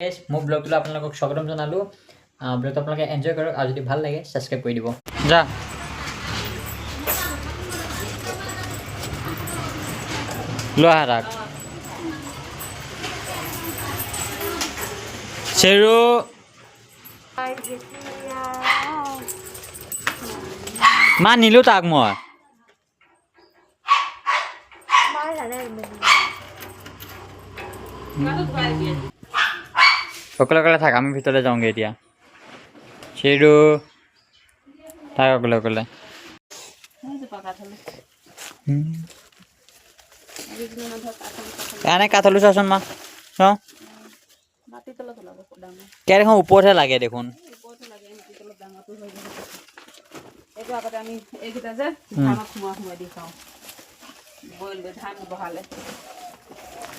guys মোৰ ব্লগটো আপোনালোকক স্বাগতম জনালোঁ ব্লগটো আপোনালোকে এনজয় কৰক আৰু যদি ভাল লাগে ছাবস্ক্ৰাইব কৰি দিব যা লৈ আহা তাক চেৰু মা নিলোঁ তাক মই অকলে অকলে থাক আমি ভিতৰলৈ যাওঁগৈ এতিয়া চেৰু থাক অকলে অকলে এনে কাঠলো চাচোন মা চাওঁ কিয় দেখোন ওপৰতহে লাগে দেখোন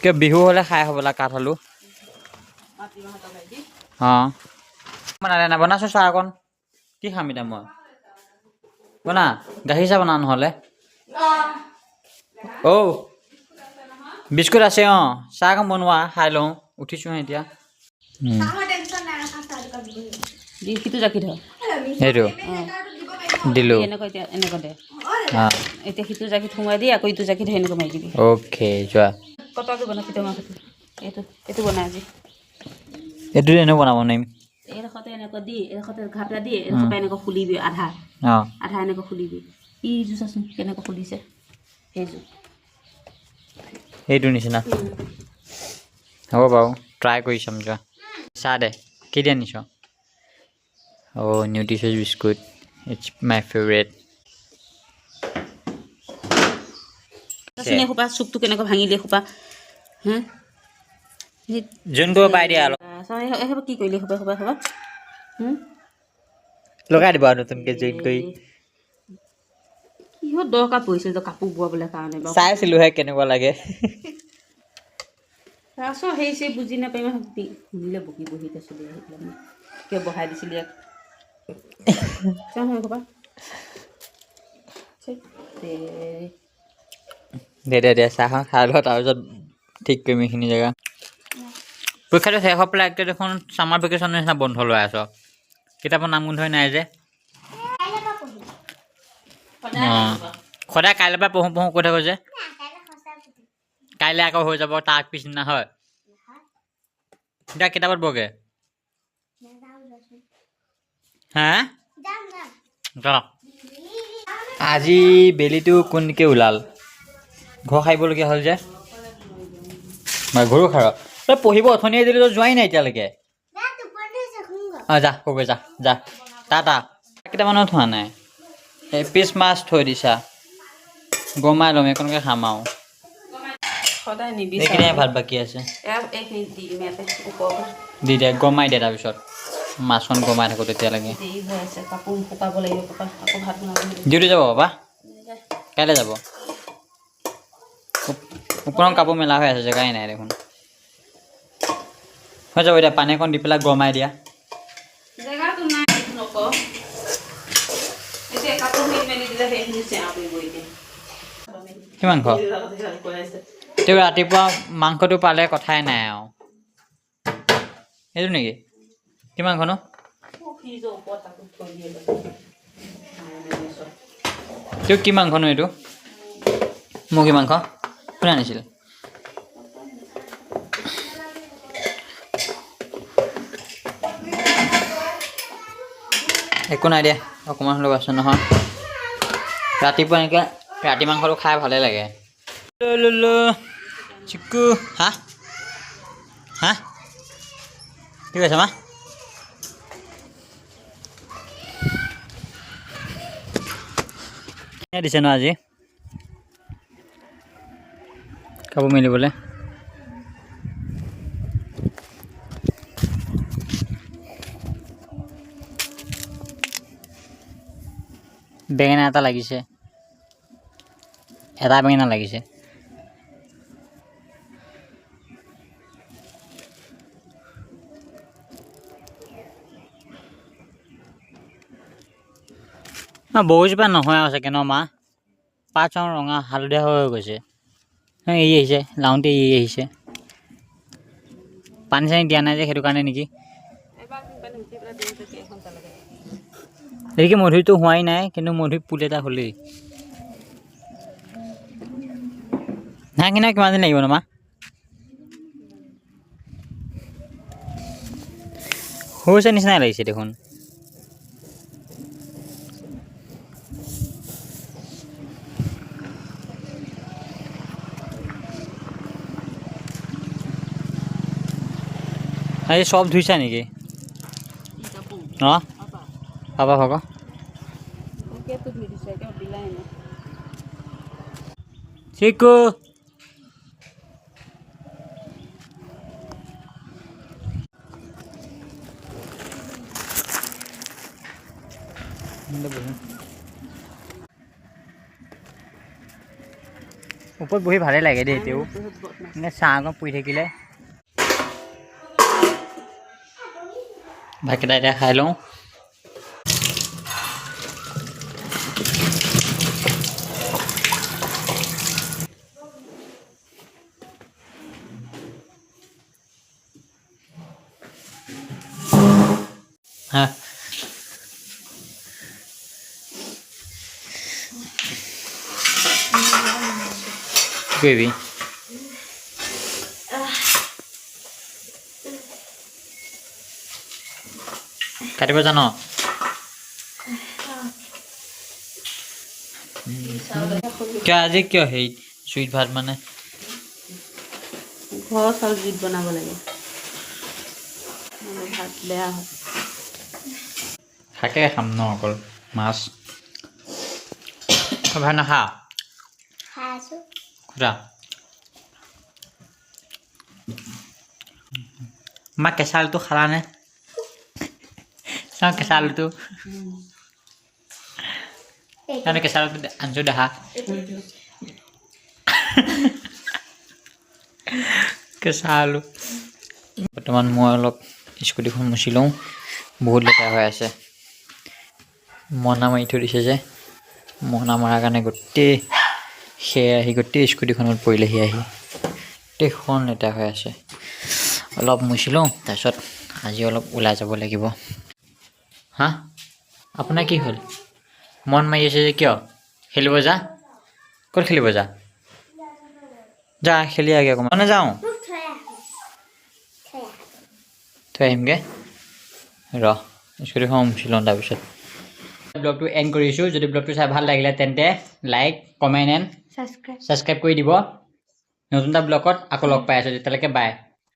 কিয় বিহু হ'লে খাই হ'বলা কাঠলো অঁ বনালে নবনাচোন চাহ অকণ কি খাম এতিয়া মই বনা গাখীৰ চাহ বনা নহ'লে অ' বিস্কুট আছে অঁ চাহ অকণ বনোৱা খাই লওঁ উঠিছোঁহে এতিয়া সিটো জাকি ধৰ সেইটো দিলোঁ এতিয়া সিটো জাকিত সোমাই দি আকৌ ইটো জাকিত সেনেকৈ মাৰি দিবি অ'কে যোৱা কটাটো বনাই পিঠা মাছ এইটো বনাই আজি এইটো এনেও বনাব নোৱাৰিম এইডোখৰতে এনেকৈ দি এইডোখৰতে ঘাপলা দি এইডোখৰ পৰা এনেকৈ খুলিবি আধা অঁ আধা এনেকৈ খুলিবি ইযোৰ চাচোন কেনেকৈ খুলিছে সেইযোৰ এইটো নিচিনা হ'ব বাৰু ট্ৰাই কৰি চাম যোৱা চাহ দে কেতিয়া নিছ অ' nutritious biscuit it's my favourite চাচোন এসোপা চুপটো কেনেকৈ ভাঙিলে এসোপা হে জইন কৰিব পাই দিয়া অলপ এসোপা কি কৰিলি এসোপা এসোপা লগাই দিব আৰু নতুনকৈ জইন কৰি কিহত দৰকাৰ পৰিছিল তই কাপোৰ বোৱাবলৈ কাৰণে বাৰু চাইছিলোঁহে কেনেকুৱা লাগে আছ সেই চেই বুজি নাপাই ইমান শুনিলে বহি বহি চলি আহিছিলে কিয় বহাই দিছিলি ইয়াক চাওঁ এসোপা দে চাহখন খাই লওঁ তাৰপিছত ঠিক কৰিম এইখিনি জেগা পৰীক্ষাটো শেষ হৈ পেলাই এতিয়া দেখোন ছামাৰ ভেকেশ্যনৰ নিচিনা বন্ধ লৈ আছ কিতাপৰ নাম গোন্ধই নাই যে অঁ সদায় কাইলৈ পৰা পঢ়োঁ কৈ থাকোঁ যে কাইলৈ আকৌ হৈ যাব তাৰ পিছদিনা হয় এতিয়া কিতাপত বগে হা আজি বেলিটো কোনকৈ ওলাল ঘৰ সাৰিবলগীয়া হ'ল যে ঘৰো সাৰ তই পঢ়িব অথনিয়ে দিলি তই যোৱাই নাই এতিয়ালৈকে অঁ যা কগৈ যা টা কেইটামানত হোৱা নাই এপিচ মাছ থৈ দিছা গমাই ল'ম এইকণকৈ খাম আৰু সদায় এইকেইটাই ভাত বাকী আছে দি দে গমাই দে তাৰপিছত মাছখন গমাই থাকোঁ তেতিয়ালৈকে কাপোৰ শুকাব লাগিব আকৌ ভাত বনাব ডিউটি যাব বাবা কাইলৈ যাব ওপৰত কাপোৰ মেলা হৈ আছে জেগাই নাই দেখোন হৈ যাব এতিয়া পানী অকণ দি পেলাই গৰমাই দিয়া কিমান ঘৰ তেওঁ ৰাতিপুৱা মাংসটো পালে কথাই নাই আৰু এইটো নেকি কিমান ঘৰনো তেওঁ কি মাংসনো এইটো মুৰ্গী মাংস কোনে আনিছিল একো নাই দিয়া অকণমান হ'লেও আছে নহয় ৰাতিপুৱা এনেকৈ ৰাতি মাংসটো খাই ভালেই লাগে চিকু হা কি কৈছে মা দিছে ন আজি কাপোৰ মেলিবলৈ বেঙেনা এটা লাগিছে এটা বেঙেনা লাগিছে বহুজোপা নহয় আৰু চাগে ন মা পাত চাওঁ ৰঙা হালধীয়া হৈ গৈছে এৰি আহিছে লাউনতে এৰি আহিছে পানী চানী দিয়া নাই যে সেইটো কাৰণে নেকি এবাৰ পানী উঠি পেলাই দিওঁতে কেইঘণ্টা লাগে এদিকে মধুৰিটো হোৱাই নাই কিন্তু মধুৰি পুল এটা হ'লেই নাই কিনা কিমান দিন লাগিব নমা হৈছে নিচিনাই লাগিছে দেখোন আজি চব ধুইছা নেকি অঁ পাবা ভাগ কেইটো ধুই দিছে একেবাৰে বিলাই নাই চিকু ওপৰত বহি ভালেই লাগে দেই এতিয়াও এনেকৈ চাহ অকণ পুৰি থাকিলে ভাতকেইটা এতিয়া খাই লওঁ হা কি কৰিবি কাটিব জানো কিয় আজি কিয় হেৰি চুইট ভাত মানে ঘৰৰ চাউল জুইত বনাব লাগে ভাত বেয়া হয় শাকে খাম ন অকল মাছ ভাত নাখা খুৰা মা কেঁচা আলুটো খালানে চাওঁ কেঁচা আলুটো তাৰমানে কেঁচা আলুটো আনিছোঁ দেখা কেঁচা আলু বৰ্তমান মই অলপ স্কুটিখন মুচি লওঁ বহুত লেতেৰা হৈ আছে মৰণা মাৰি থৈ দিছে যে মৰণা মৰাৰ কাৰণে গোটেই সেয়া আহি গোটেই স্কুটিখনত পৰিলেহি আহি গোটেইখন লেতেৰা হৈ আছে অলপ মুচি লওঁ তাৰপিছত আজি অলপ ওলাই যাব লাগিব হা আপোনাৰ কি হ'ল মন মাৰি আছে যে কিয় খেলিব যা ক'ত খেলিব যা যা খেলি আগে অকণমান নাযাওঁ থৈ আহিমগৈ ৰহ স্কুটিখন মুচি লওঁ তাৰপিছত ব্লগটো এণ্ড কৰিছোঁ যদি ব্লগটো চাই ভাল লাগিলে তেন্তে লাইক কমেণ্ট এণ্ড ছাবস্ক্ৰাইব কৰি দিব নতুন এটা ব্লগত আকৌ লগ পাই আছোঁ তেতিয়ালৈকে বাই